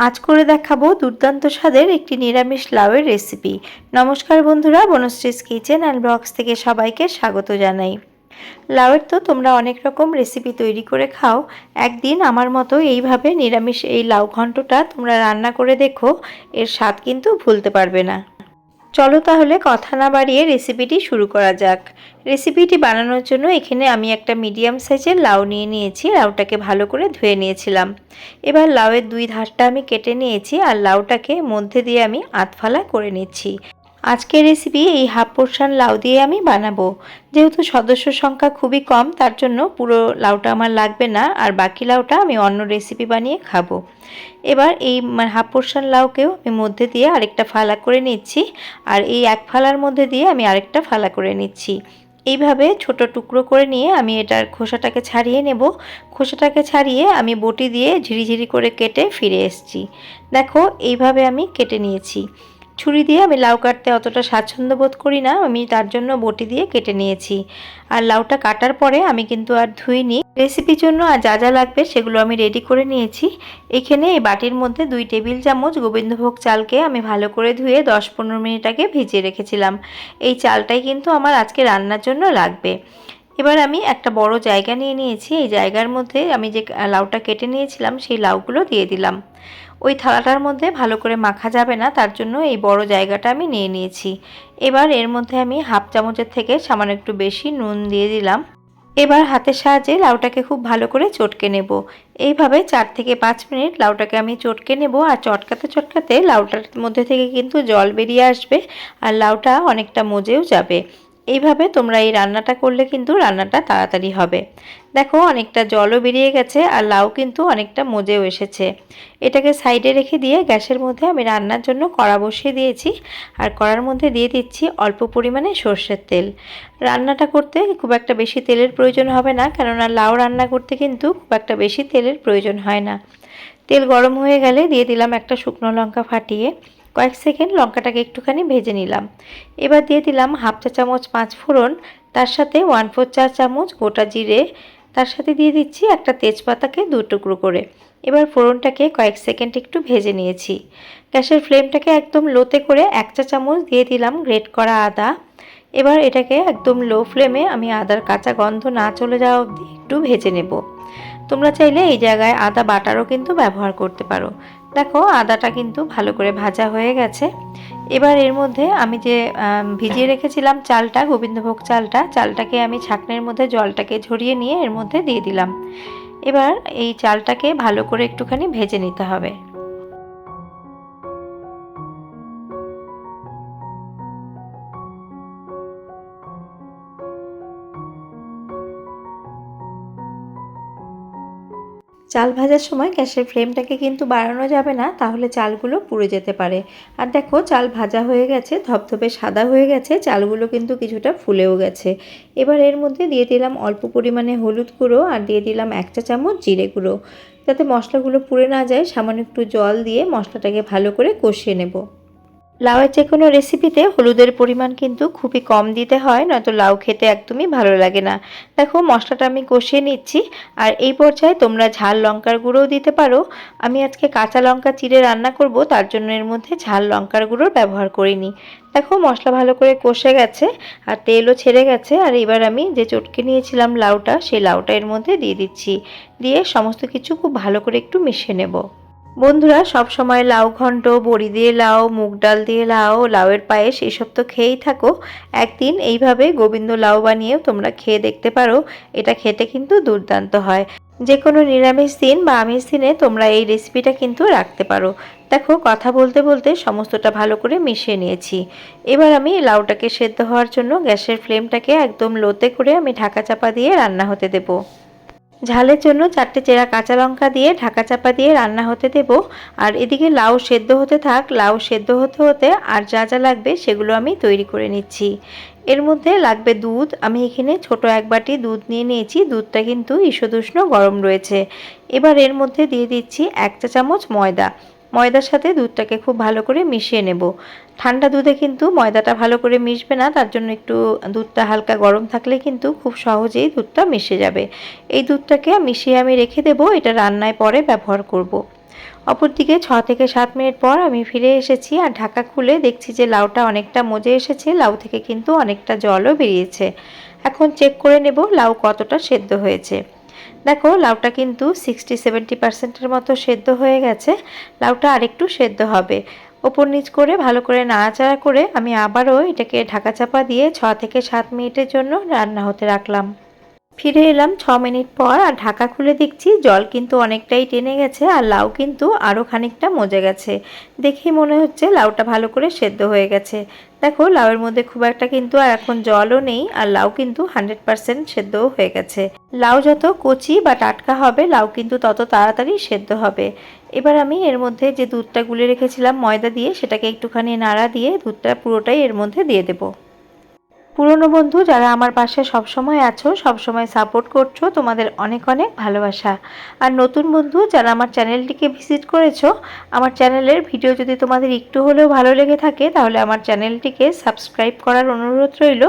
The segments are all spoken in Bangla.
আজ করে দেখাবো দুর্দান্ত স্বাদের একটি নিরামিষ লাউয়ের রেসিপি। নমস্কার বন্ধুরা, বনশ্রীস কিচেন অ্যান্ড ব্লগস থেকে সবাইকে স্বাগত জানাই। লাউয়ের তো তোমরা অনেক রকম রেসিপি তৈরি করে খাও। একদিন আমার মতো এইভাবে নিরামিষ এই লাউ ঘন্টটা তোমরা রান্না করে দেখো, এর স্বাদ কিন্তু ভুলতে পারবে না। চলো তাহলে কথা না বাড়িয়ে রেসিপিটি শুরু করা যাক। রেসিপিটি বানানোর জন্য এখানে আমি একটা মিডিয়াম সাইজের লাউ নিয়েছি। লাউটাকে ভালো করে ধুয়ে নিয়েছিলাম। এবার লাউয়ের দুই ধারটা আমি কেটে নিয়েছি আর লাউটাকে মধ্যে দিয়ে আমি আধফালা করে নিচ্ছি। আজকের রেসিপি এই হাফ পোর্শন লাউ দিয়ে আমি বানাবো। যেহেতু সদস্য সংখ্যা খুবই কম, তার জন্য পুরো লাউটা আমার লাগবে না, আর বাকি লাউটা আমি অন্য রেসিপি বানিয়ে খাবো। এবার এই হাফ পোর্শন লাউকেও আমি মধ্যে দিয়ে আরেকটা ফালা করে নিচ্ছি, আর এই এক ফালার মধ্যে দিয়ে আমি আরেকটা ফালা করে নিচ্ছি। এইভাবে ছোট টুকরো করে নিয়ে আমি এটার খোসাটাকে ছাড়িয়ে নেব। খোসাটাকে ছাড়িয়ে আমি বটি দিয়ে ঝিরিঝিরি করে কেটে ফিরে এসেছি। দেখো এইভাবে আমি কেটে নিয়েছি। ছুরি দিয়ে আমি লাউ কাটতে অতটা স্বাচ্ছন্দ্য বোধ করি না, আমি তার জন্য বটি দিয়ে কেটে নিয়েছি। আর লাউটা কাটার পরে আমি কিন্তু আর ধুইনি। রেসিপির জন্য আর যা যা লাগবে সেগুলো আমি রেডি করে নিয়েছি। এখানে এই বাটির মধ্যে 2 টেবিল চামচ গোবিন্দভোগ চালকে আমি ভালো করে ধুয়ে 10-15 মিনিট আগে ভিজিয়ে রেখেছিলাম। এই চালটাই কিন্তু আমার আজকে রান্নার জন্য লাগবে। এবার আমি একটা বড় জায়গা নিয়েছি। এই জায়গার মধ্যে আমি যে লাউটা কেটে নিয়েছিলাম সেই লাউগুলো দিয়ে দিলাম। ওই থালাটার মধ্যে ভালো করে মাখা যাবে না, তার জন্য এই বড় জায়গাটা আমি নিয়েছি। এবার এর মধ্যে আমি হাফ চামচের থেকে সামান্য একটু বেশি নুন দিয়ে দিলাম। এবার হাতের সাহায্যে লাউটাকে খুব ভালো করে চটকে নেব। এইভাবে 4 থেকে 5 মিনিট লাউটাকে আমি চটকে নেব। আর চটকাতে চটকাতে লাউটার মধ্যে থেকে কিন্তু জল বেরিয়ে আসবে, আর লাউটা অনেকটা মজেও যাবে। এইভাবে তোমরা এই রান্নাটা করলে কিন্তু রান্নাটা তাড়াতাড়ি হবে। দেখো অনেকটা জলও বেরিয়ে গেছে আর লাউ কিন্তু অনেকটা মজেও এসেছে। এটাকে সাইডে রেখে দিয়ে গ্যাসের মধ্যে আমি রান্নার জন্য কড়া বসিয়ে দিয়েছি। আর কড়ার মধ্যে দিয়ে দিচ্ছি অল্প পরিমাণে সর্ষের তেল। রান্নাটা করতে খুব একটা বেশি তেলের প্রয়োজন হবে না, কেননা লাউ রান্না করতে কিন্তু খুব একটা বেশি তেলের প্রয়োজন হয় না। তেল গরম হয়ে গেলে দিয়ে দিলাম একটা শুকনো লঙ্কা ফাটিয়ে। কয়েক সেকেন্ড লঙ্কাটাকে একটুখানি ভেজে নিলাম। এবার দিয়ে দিলাম হাফ চা চামচ 5 ফোড়ন, তার সাথে 1/4 চা চামচ গোটা জিরে, তার সাথে দিয়ে দিচ্ছি একটা তেজপাতাকে 2 টুকরো করে। এবার ফোড়নটাকে কয়েক সেকেন্ড একটু ভেজে নিয়েছি। গ্যাসের ফ্লেমটাকে একদম লোতে করে 1 চা চামচ দিয়ে দিলাম গ্রেট করা আদা। এবার এটাকে একদম লো ফ্লেমে আমি আদার কাঁচা গন্ধ না চলে যাওয়া অবধি একটু ভেজে নেব। তোমরা চাইলে এই জায়গায় আদা বাটারও কিন্তু ব্যবহার করতে পারো। দেখো আদাটা কিন্তু ভালো করে ভাজা হয়ে গেছে। এবার এর মধ্যে আমি যে ভিজিয়ে রেখেছিলাম চালটা, গোবিন্দভোগ চালটাকে আমি ছাঁকনির মধ্যে জলটাকে ঝরিয়ে নিয়ে এর মধ্যে দিয়ে দিলাম। এবার এই চালটাকে ভালো করে একটুখানি ভেজে নিতে হবে। চাল ভাজার সময় গ্যাসের ফ্লেমটাকে কিন্তু বাড়ানো যাবে না, তাহলে চালগুলো পুড়ে যেতে পারে। আর দেখো চাল ভাজা হয়ে গেছে, ধপধপে সাদা হয়ে গেছে, চালগুলো কিন্তু কিছুটা ফুলেও গেছে। এবার এর মধ্যে দিয়ে দিলাম অল্প পরিমাণে হলুদ গুঁড়ো আর দিয়ে দিলাম 1 চা চামচ জিরে গুঁড়ো। যাতে মশলাগুলো পুড়ে না যায় সামান্য একটু জল দিয়ে মশলাটাকে ভালো করে কষিয়ে নেব। লাউয়ের যে কোনো রেসিপিতে হলুদের পরিমাণ কিন্তু খুবই কম দিতে হয়, নয়তো লাউ খেতে একদমই ভালো লাগে না। দেখো মশলাটা আমি কষিয়ে নিচ্ছি। আর এই পর্যায়ে তোমরা ঝাল লঙ্কার গুঁড়োও দিতে পারো। আমি আজকে কাঁচা লঙ্কা চিড়ে রান্না করব, তার জন্য এর মধ্যে ঝাল লঙ্কার গুঁড়োর ব্যবহার করিনি। দেখো মশলা ভালো করে কষে গেছে আর তেলও ছেড়ে গেছে। আর এবার আমি যে চটকে নিয়েছিলাম লাউটা, সেই লাউটা এর মধ্যে দিয়ে দিচ্ছি। দিয়ে সমস্ত কিছু খুব ভালো করে একটু মিশিয়ে নেব। বন্ধুরা সব সময় লাউ ঘন্ট, বড়ি দিয়ে লাউ, মুগ ডাল দিয়ে লাউ, লাউয়ের পায়েস এসব তো খেয়েই থাকো। একদিন এইভাবে গোবিন্দ লাউ বানিয়েও তোমরা খেয়ে দেখতে পারো। এটা খেতে কিন্তু দুর্দান্ত হয়। যে কোনো নিরামিষ দিন বা আমিষ দিনে তোমরা এই রেসিপিটা কিন্তু রাখতে পারো। দেখো কথা বলতে বলতে সমস্তটা ভালো করে মিশিয়ে নিয়েছি। এবার আমি লাউটাকে সেদ্ধ হওয়ার জন্য গ্যাসের ফ্লেমটাকে একদম লোতে করে আমি ঢাকা চাপা দিয়ে রান্না হতে দেবো। ঝালের জন্য 4টে চেরা কাঁচা লঙ্কা দিয়ে ঢাকা চাপা দিয়ে রান্না হতে দেব। আর এদিকে লাউ সেদ্ধ হতে থাক। লাউ সেদ্ধ হতে হতে আর যা যা লাগবে সেগুলো আমি তৈরি করে নিচ্ছি। এর মধ্যে লাগবে দুধ। আমি এখানে ছোট 1 বাটি দুধ নিয়েছি। দুধটা কিন্তু ঈষদুষ্ণ গরম রয়েছে। এবার এর মধ্যে দিয়ে দিচ্ছি 1 চা চামচ ময়দা। ময়দার সাথে দুধটাকে খুব ভালো করে মিশিয়ে নেব। ঠান্ডা দুধে কিন্তু ময়দাটা ভালো করে মিশবে না, তার জন্য একটু দুধটা হালকা গরম থাকলে কিন্তু খুব সহজেই দুধটা মিশে যাবে। এই দুধটাকে মিশিয়ে আমি রেখে দেব, এটা রান্নায় পরে ব্যবহার করব। অপরদিকে 6 থেকে 7 মিনিট পর আমি ফিরে এসেছি আর ঢাকা খুলে দেখছি যে লাউটা অনেকটা মজে এসেছে, লাউ থেকে কিন্তু অনেকটা জলও বেরিয়েছে। এখন চেক করে নেব লাউ কতটা সেদ্ধ হয়েছে। দেখো লাউটা কিন্তু 60-70% মতো সেদ্ধ হয়ে গেছে। লাউটা আরেকটু সেদ্ধ হবে। ওপর নিচ করে ভালো করে নাড়াচাড়া করে আমি আবারও এটাকে ঢাকা চাপা দিয়ে 6 থেকে 7 মিনিটের জন্য রান্না হতে রাখলাম। ফিরে এলাম 6 মিনিট পর আর ঢাকা খুলে দেখছি জল কিন্তু অনেকটাই টেনে গেছে আর লাউ কিন্তু আরও খানিকটা মজে গেছে। দেখেই মনে হচ্ছে লাউটা ভালো করে সেদ্ধ হয়ে গেছে। দেখো লাউয়ের মধ্যে খুব একটা কিন্তু আর এখন জলও নেই আর লাউ কিন্তু 100% সেদ্ধও হয়ে গেছে। লাউ যত কচি বা টাটকা হবে লাউ কিন্তু তত তাড়াতাড়ি সেদ্ধ হবে। এবার আমি এর মধ্যে যে দুধটা গুলে রেখেছিলাম ময়দা দিয়ে সেটাকে একটুখানি নাড়া দিয়ে দুধটা পুরোটাই এর মধ্যে দিয়ে দেবো। পুরনো বন্ধু যারা আমার পাশে সবসময় আছো, সবসময় সাপোর্ট করছো, তোমাদের অনেক অনেক ভালোবাসা। আর নতুন বন্ধু যারা আমার চ্যানেলটিকে ভিজিট করেছো, আমার চ্যানেলের ভিডিও যদি তোমাদের একটু হলেও ভালো লেগে থাকে তাহলে আমার চ্যানেলটিকে সাবস্ক্রাইব করার অনুরোধ রইল।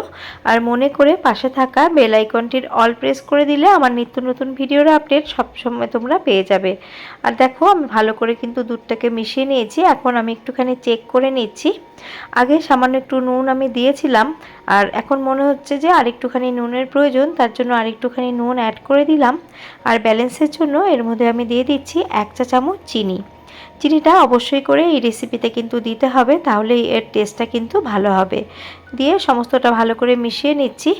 আর মনে করে পাশে থাকা বেল আইকনটির অল প্রেস করে দিলে আমার নিত্য নতুন ভিডিওর আপডেট সবসময় তোমরা পেয়ে যাবে। আর দেখো আমি ভালো করে কিন্তু দুধটাকে মিশিয়ে নিয়েছি। এখন আমি একটুখানি চেক করে নিচ্ছি। আগে সামান্য একটু নুন আমি দিয়েছিলাম আর এখন মনে হচ্ছে যে আরেকটুখানি নুনের প্রয়োজন, তার জন্য আরেকটুখানি নুন অ্যাড করে দিলাম। আর ব্যালেন্সের জন্য এর মধ্যে আমি দিয়ে দিচ্ছি 1 চা চামচ চিনি। চিনিটা অবশ্যই করে এই রেসিপিতে কিন্তু দিতে হবে, তাহলেই এর টেস্টটা কিন্তু ভালো হবে। দিয়ে সমস্তটা ভালো করে মিশিয়ে নিচ্ছি।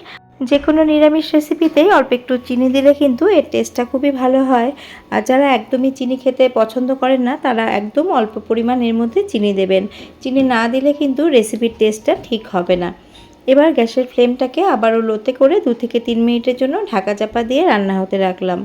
যে কোনো নিরামিষ রেসিপিতেই অল্প একটু চিনি দিলে কিন্তু এর টেস্টটা খুবই ভালো হয়। আর যারা একদমই চিনি খেতে পছন্দ করেন না তারা একদম অল্প পরিমাণ এর মধ্যে চিনি দেবেন। চিনি না দিলে কিন্তু রেসিপির টেস্টটা ঠিক হবে না। এবার গ্যাসের ফ্লেমটাকে আবারও লোতে করে 2 থেকে 3 মিনিটের জন্য ঢাকা চাপা দিয়ে রান্না হতে রাখলাম।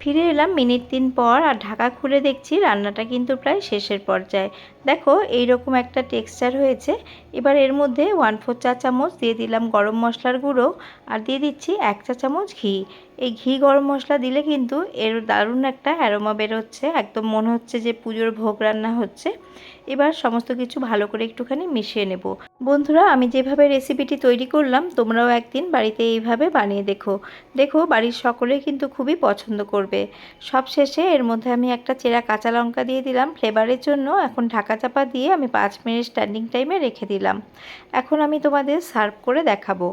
ফিরে এলাম মিনিট 3 পর আর ঢাকা খুলে দেখছি রান্নাটা কিন্তু প্রায় শেষের পর্যায়ে। দেখো এইরকম একটা টেক্সচার হয়েছে। এবার এর মধ্যে 1/4 চা চামচ দিয়ে দিলাম গরম মশলার গুঁড়ো আর দিয়ে দিচ্ছি 1 চা চামচ ঘি। এই ঘি গরম মশলা দিলে কিন্তু এর দারুণ একটা অ্যারোমা বেরোচ্ছে, একদম মনে হচ্ছে যে পুজোর ভোগ রান্না হচ্ছে। এবার সমস্ত কিছু ভালো করে একটুখানি মিশিয়ে নেব। বন্ধুরা আমি যেভাবে রেসিপিটি তৈরি করলাম তোমরাও একদিন বাড়িতে এইভাবে বানিয়ে দেখো। দেখো বাড়ির সকলেই কিন্তু খুবই পছন্দ করবে। সব শেষে এর মধ্যে আমি একটা চেরা কাঁচা লঙ্কা দিয়ে দিলাম ফ্লেভারের জন্য। এখন ঢাকা চাপা দিয়ে আমি 5 মিনিট স্ট্যান্ডিং টাইমে রেখে দিলাম। এখন আমি তোমাদের সার্ভ করে দেখাবো।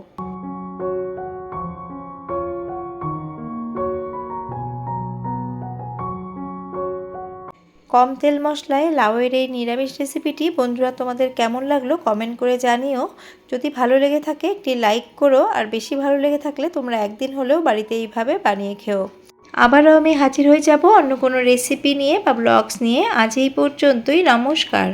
কম তেল মশলায় লাউয়ের এই নিরামিষ রেসিপিটি বন্ধুরা তোমাদের কেমন লাগলো কমেন্ট করে জানিও। যদি ভালো লেগে থাকে একটি লাইক করো আর বেশি ভালো লেগে থাকলে তোমরা একদিন হলেও বাড়িতে এইভাবে বানিয়ে খেও। আবারও আমি হাজির হয়ে যাব অন্য কোনো রেসিপি নিয়ে বা ব্লগস নিয়ে। আজ এই পর্যন্তই, নমস্কার।